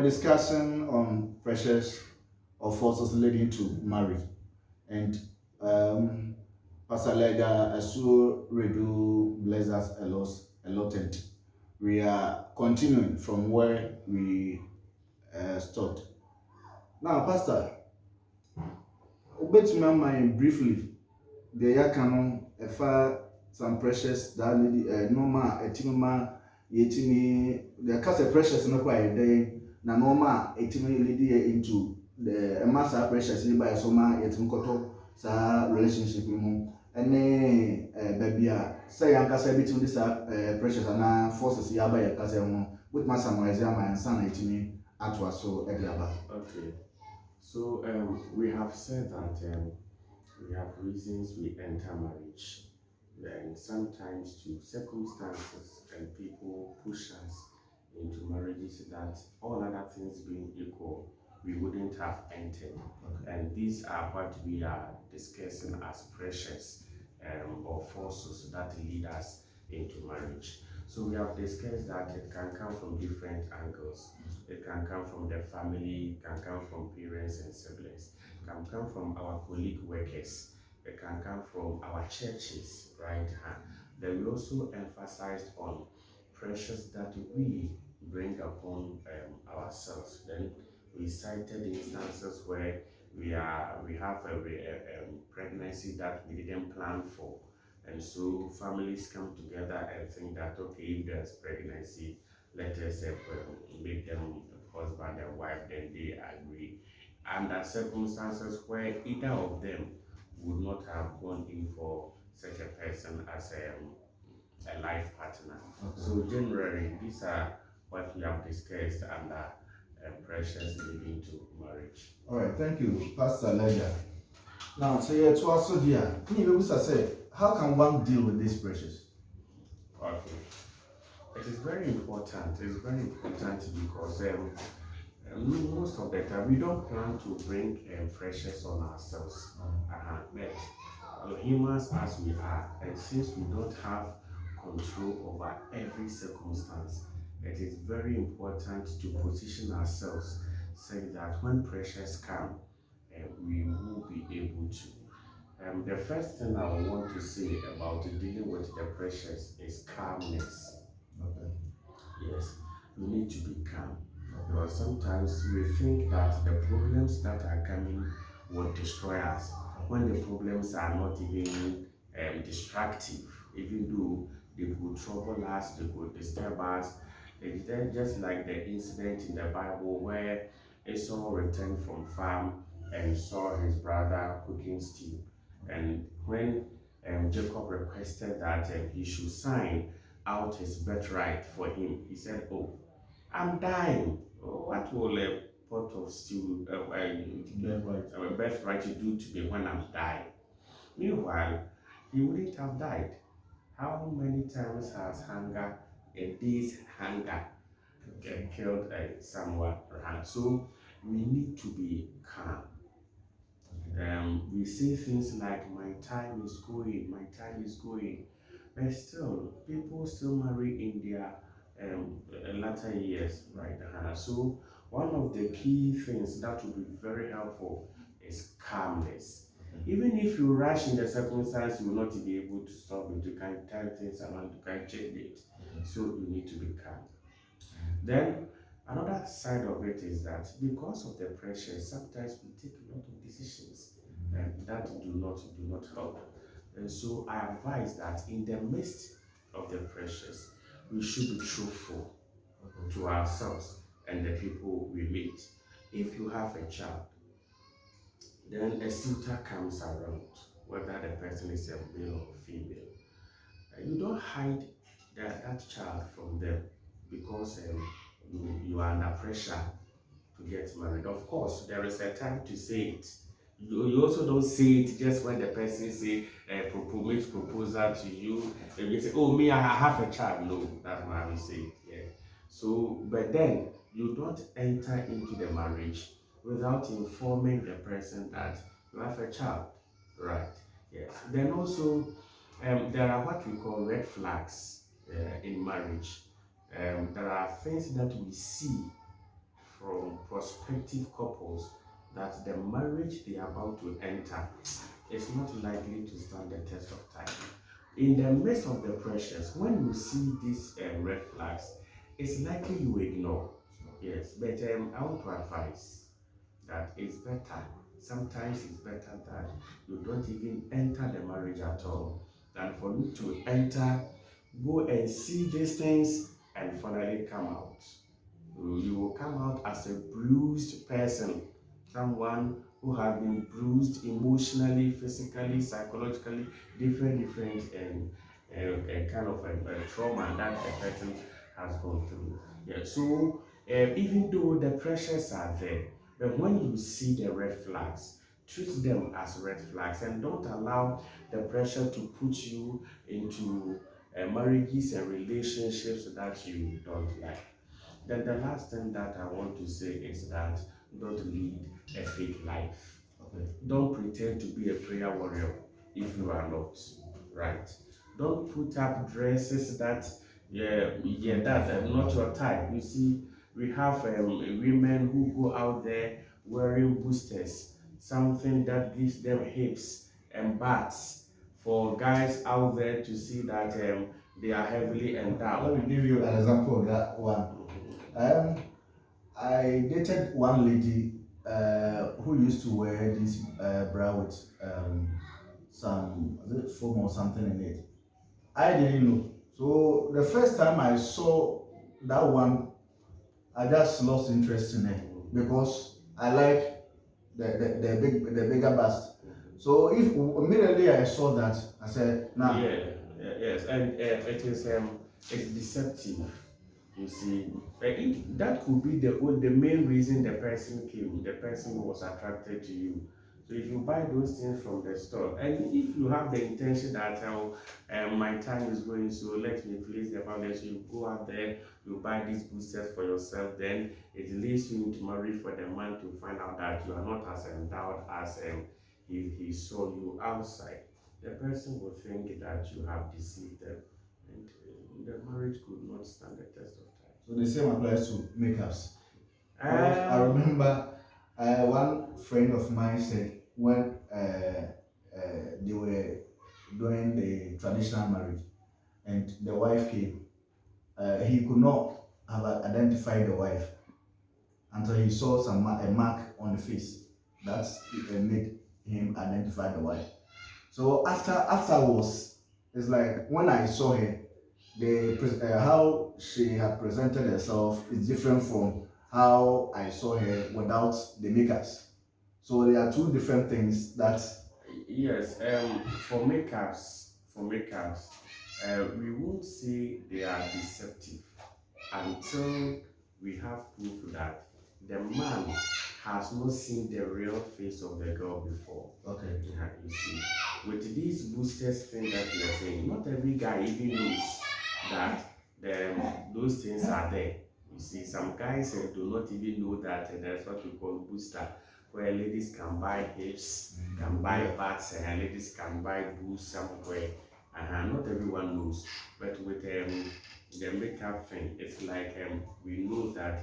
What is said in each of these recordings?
discussing on pressures or forces leading to marriage, and um, Pastor Lega Asu Redu bless us a lot, and we are continuing from where we stopped. Now, Pastor, obetumi ama briefly the yakano efa some pressures that need normal etimima yetimi the case pressures no kwa eden na normal etimi lead into the massa pressures ni by so ma yetim koto sa relationship mu ene baby a say yankasa between this pressures and forces ya ba yakasa ho with ma summarize am ansa na etimi atwa so eglaba. Okay. So we have said that we have reasons we enter marriage, and sometimes to circumstances and people push us into marriages that all other things being equal, we wouldn't have entered. Okay. And these are what we are discussing as pressures or forces that lead us into marriage. So we have discussed that it can come from different angles. It can come from the family, it can come from parents and siblings, it can come from our colleague workers, it can come from our churches, right? Then we also emphasized on pressures that we bring upon ourselves. Then we cited instances where we have a pregnancy that we didn't plan for, and so families come together and think that, okay, if there's pregnancy, let us make them husband and wife, then they agree. Under circumstances where either of them would not have gone in for such a person as a life partner. Okay. So generally, these are what we have discussed under pressures leading to marriage. All right, thank you, Pastor Lega. Now, so yeah, to also dear, you say, how can one deal with these pressures? Okay. It is very important. It's very important because most of the time we don't plan to bring pressures on ourselves. But humans as we are, and since we don't have control over every circumstance, it is very important to position ourselves so that when pressures come, we will be able to. The first thing I want to say about dealing with the pressures is calmness. Okay. Yes, we need to be calm. Because sometimes we think that the problems that are coming will destroy us when the problems are not even destructive, even though they could trouble us, they could disturb us. It's just like the incident in the Bible where Esau returned from farm and saw his brother cooking stew. And when Jacob requested that he should sign out his birthright for him, he said, "Oh, I'm dying. What will a pot of stew, a birthright do to me when I'm dying?" Meanwhile, he wouldn't have died. How many times has hunger, a day's hunger, killed someone? So we need to be calm. We say things like, my time is going, my time is going. But still, people still marry in their latter years, right? So one of the key things that will be very helpful is calmness. Even if you rush in the circumstance, you will not be able to stop it. You can turn things around, you can change it. So you need to be calm. Then another side of it is that because of the pressure, sometimes we take a lot of decisions that do not help. And so I advise that in the midst of the pressures, we should be truthful to ourselves and the people we meet. If you have a child, then a suitor comes around, whether the person is a male or female. You don't hide that child from them because you are under pressure to get married. Of course, there is a time to say it. You also don't say it just when the person say makes proposal to you, and you say, "Oh, me, I have a child." No, that's not how you say it. Yeah. So, but then you don't enter into the marriage without informing the person that you have a child, right? Yes. Then also, there are what we call red flags in marriage. There are things that we see from prospective couples that the marriage they are about to enter is not likely to stand the test of time. In the midst of the pressures, when you see these red flags, it's likely you ignore. Yes, but I want to advise that it's better. Sometimes it's better that you don't even enter the marriage at all than for you to enter, go and see these things, and finally come out. You will come out as a bruised person, someone who has been bruised emotionally, physically, psychologically, different kind of a trauma that a person has gone through. Yeah. So even though the pressures are there, but when you see the red flags, treat them as red flags and don't allow the pressure to put you into marriages and relationships that you don't like. Then the last thing that I want to say is that don't lead a fake life. Okay. Don't pretend to be a prayer warrior if you are not, right? Don't put up dresses that that's not your type. You see, we have women who go out there wearing boosters, something that gives them hips and butts for guys out there to see that they are heavily endowed. Let me give you an example of that one. I dated one lady who used to wear this bra with some foam or something in it. I didn't know. So the first time I saw that one, I just lost interest in it because I like the bigger bust. So if immediately I saw that, I said, nah. Yes, and it's deceptive. You see, that could be the main reason the person came. The person was attracted to you. So if you buy those things from the store, and if you have the intention that my time is going, so let me place the balance, you go out there, you buy these boosters for yourself, then it leads you to marry for the man to find out that you are not as endowed as he saw you outside. The person will think that you have deceived them, and the marriage could not stand the test of time. So the same applies to makeups. I remember one friend of mine said when they were doing the traditional marriage and the wife came, he could not have identified the wife until he saw a mark on the face that made him identify the wife. So afterwards, it's like when I saw her, how she had presented herself is different from how I saw her without the makeups. So there are two different things that. Yes, for makeups, we won't say they are deceptive until we have proof that the man has not seen the real face of the girl before. Okay. Yeah, you see, with these boosters thing that you are saying, not every guy even knows that those things are there. You see, some guys do not even know that there's what we call booster, where ladies can buy hips, can buy butts, and ladies can buy boobs somewhere. Not everyone knows, but with the makeup thing, it's like we know that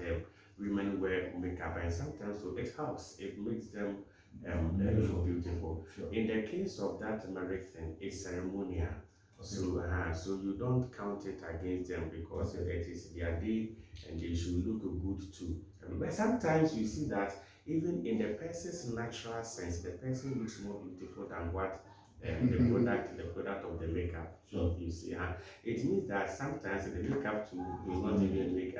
women wear makeup, and sometimes so it helps. It makes them beautiful. Sure. In the case of that marriage thing, it's ceremonial. Okay. So you don't count it against them because it is their day and they should look good too. But sometimes you see that even in the person's natural sense, the person looks more beautiful than what the product of the makeup. So you see, it means that sometimes the makeup too will not even make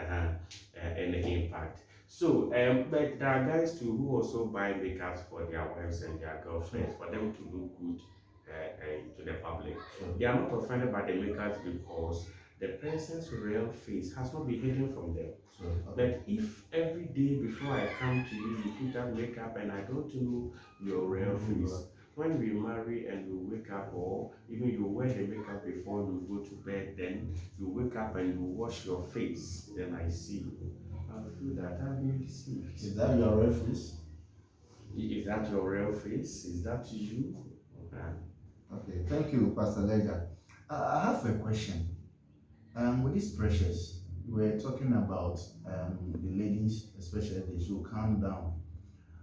any impact. So, but there are guys too who also buy makeups for their wives and their girlfriends for them to look good to the public. They are not offended by the makeup because the person's real face has not been hidden from them. But if every day before I come to you, you put on makeup and I don't know your real face, when we marry and you wake up, or even you wear the makeup before you go to bed, then you wake up and you wash your face, then I see you. I feel that I've been deceived. Is that your real face? Is that your real face? Is that you? Okay, thank you, Pastor Ledger. I have a question. With these pressures, we're talking about the ladies, especially they should calm down.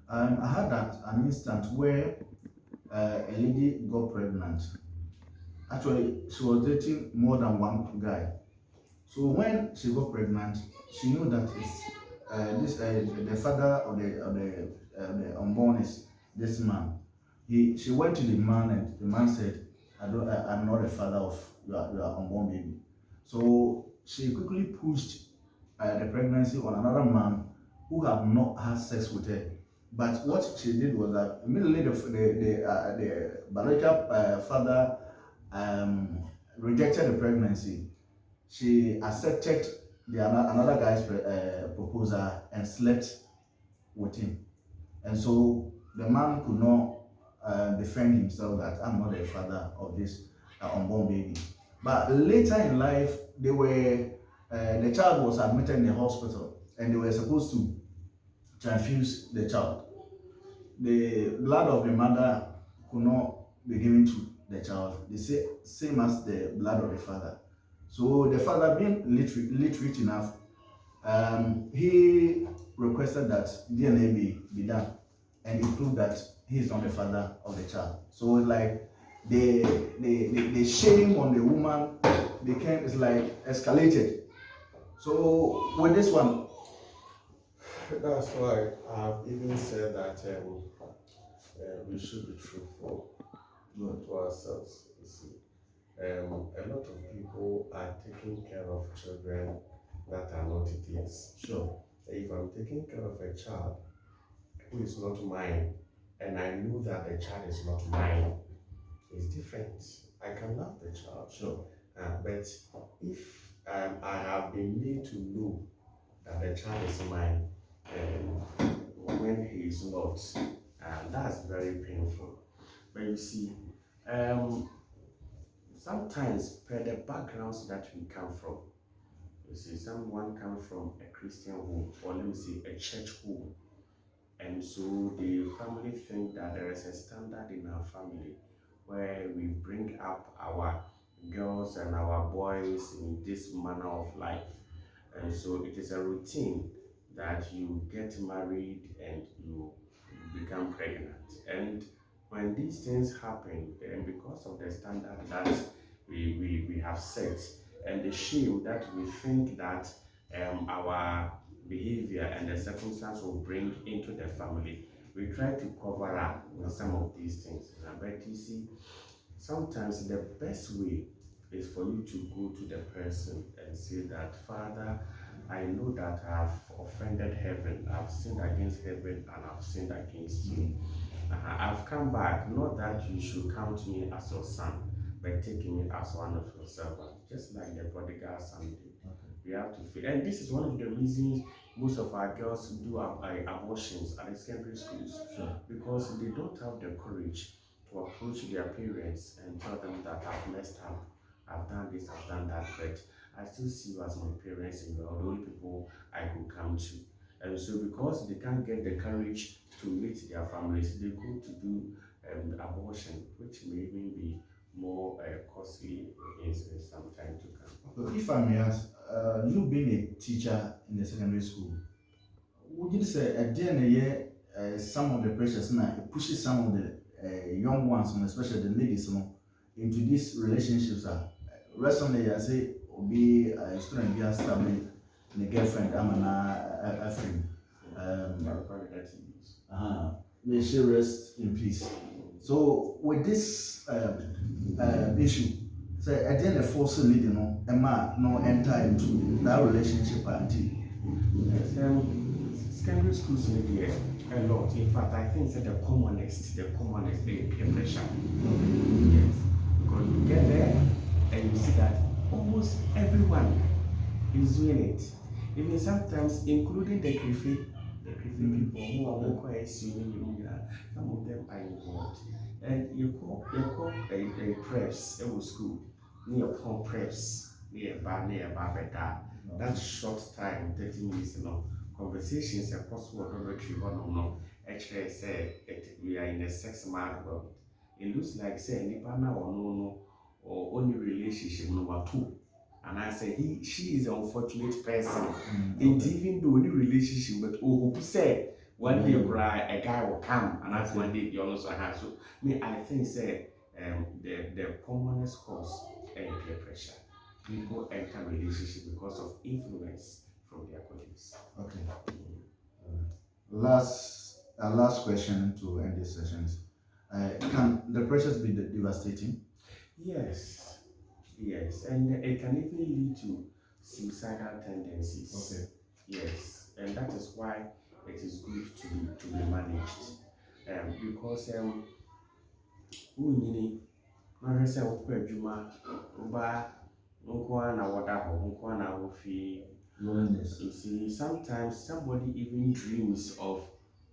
I had an instance where a lady got pregnant. Actually, she was dating more than one guy. So when she got pregnant, she knew that it's this the father of the unborn is this man. She went to the man and the man said, I'm not the father of your unborn baby." So she quickly pushed the pregnancy on another man who had not had sex with her. But what she did was that immediately the biological father um, rejected the pregnancy. She accepted another guy's proposal and slept with him. And so the man could not defend himself that I'm not the father of this unborn baby. But later in life, the child was admitted in the hospital and they were supposed to transfuse the child. The blood of the mother could not be given to the child, the same as the blood of the father. So the father, being literate enough, he requested that DNA be done, and he proved that he is not the father of the child. So it's like the shame on the woman became, it's like escalated. So with this one, That's why I've even said that we should be truthful to ourselves. You see, a lot of people are taking care of children that are not theirs. sure, If I'm taking care of a child who is not mine, and I know that the child is not mine, it's different. I can love the child, sure, but if I have been made to know that the child is mine, when he is not, that's very painful. But you see, sometimes per the backgrounds that we come from, you see, someone comes from a Christian home, or let me say a church home, and so the family think that there is a standard in our family where we bring up our girls and our boys in this manner of life. And so it is a routine that you get married and you become pregnant. And when these things happen, then because of the standard that we have set and the shame that we think that our behavior and the circumstance will bring into the family, we try to cover up with some of these things. But you see, sometimes the best way is for you to go to the person and say that, Father, I know that I've offended heaven, I've sinned against heaven, and I've sinned against you. I've come back, not that you should count me as your son, but take me as one of your servants, just like the prodigal son did. okay, We have to feel, and this is one of the reasons most of our girls do abortions at the secondary schools, sure, because they don't have the courage to approach their parents and tell them that I've messed up, I've done this, I've done that, but I still see you as my parents and you are the only people I could come to. And so because they can't get the courage to meet their families, they go to do abortion, which may even be more costly in some time to come. But if I may ask, you being a teacher in the secondary school, would you say at the end of the year, some of the pressures now it pushes some of the young ones, and especially the ladies, into these relationships? Rest of the year, say, be a student, be a stable, and a girlfriend, I'm a friend. May she rest in peace. So with this issue, say at the end of force lead, Emma no enter into that relationship until secondary schools need there a lot. In fact, I think that the commonest is peer pressure. Yes, because you get there and you see that almost everyone is doing it. Even sometimes, including the Griffin people who are more quite senior, some of them are involved. And you call a preps, it was school, near pump preps, near bar, better. That short time, 30 minutes, conversations are possible dormitory no. Actually, say we are in a sex mad world. It looks like say nipa na or no or only relationship number two. and I say she is an unfortunate person. And even though any relationship, but who say one day a guy will come, and that's one day you also have. So me, I think say the commonest cause is peer pressure. People enter relationship because of influence from their colleagues. Okay. Last question to end this session. Can the pressures be devastating? Yes, and it can even lead to suicidal tendencies. Okay. Yes, and that is why it is good to be managed. Because unyini na say okwa adwuma oba nko na wada ho nko na wo fi Loneliness. You see, sometimes somebody even dreams of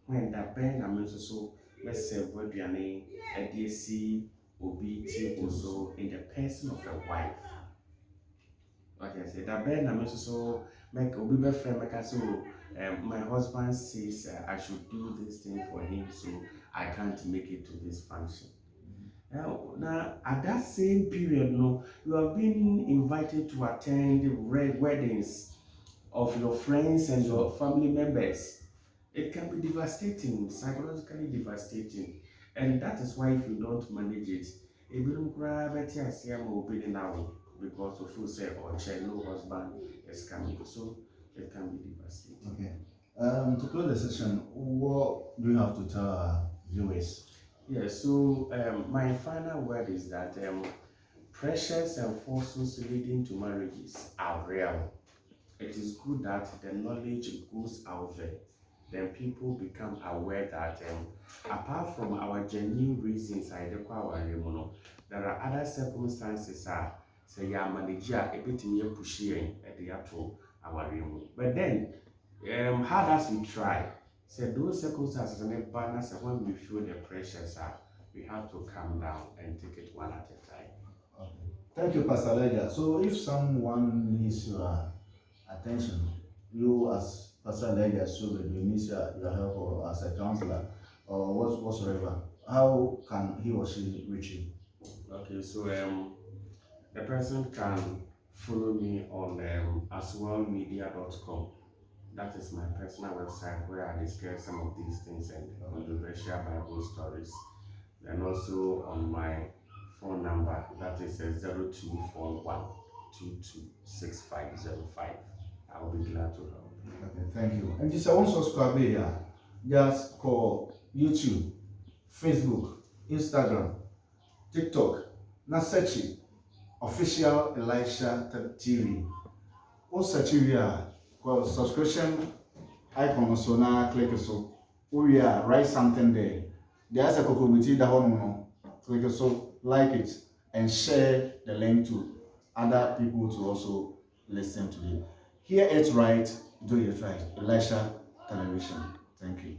when that pen and so let's say what we are name a DSC obi also in the person of a wife. Like I said, that pen and so make obi be friend make so my husband says I should do this thing for him, so I can't make it to this function. Now, at that same period, no, you have been invited to attend red weddings of your friends and your family members. It can be devastating, psychologically devastating. And that is why if you don't manage it, because of who say or no husband is coming. So it can be devastating. Okay. To close the session, what do you have to tell our viewers? Yeah, so my final word is that pressures and forces leading to marriages are real. It is good that the knowledge goes out there. Then people become aware that apart from our genuine reasons, there are other circumstances say you are managing a bit more pushing at the actual our But then, hard as we try, say those circumstances and the balance, when we feel the pressures we have to calm down and take it one at a time. Okay. Thank you, Pastor Ledger. So if someone needs your attention, you as Pastor Ledger you need your help or as a counselor or whatsoever, how can he or she reach you? Okay, so the person can follow me on aswellmedia.com. That is my personal website where I discuss some of these things and controversial Bible stories. And also on my phone number, that is 0241 226505. I will be glad to help. Okay, thank you. And just one subscribe here. Just call YouTube, Facebook, Instagram, TikTok. Now search it. Official Elisha TV. O search here. Call subscription icon so now click so. We are write something there. There's a community that one click so, like it and share the link to other people to also listen to it. Hear it right, do it right. Elisha Television. Thank you.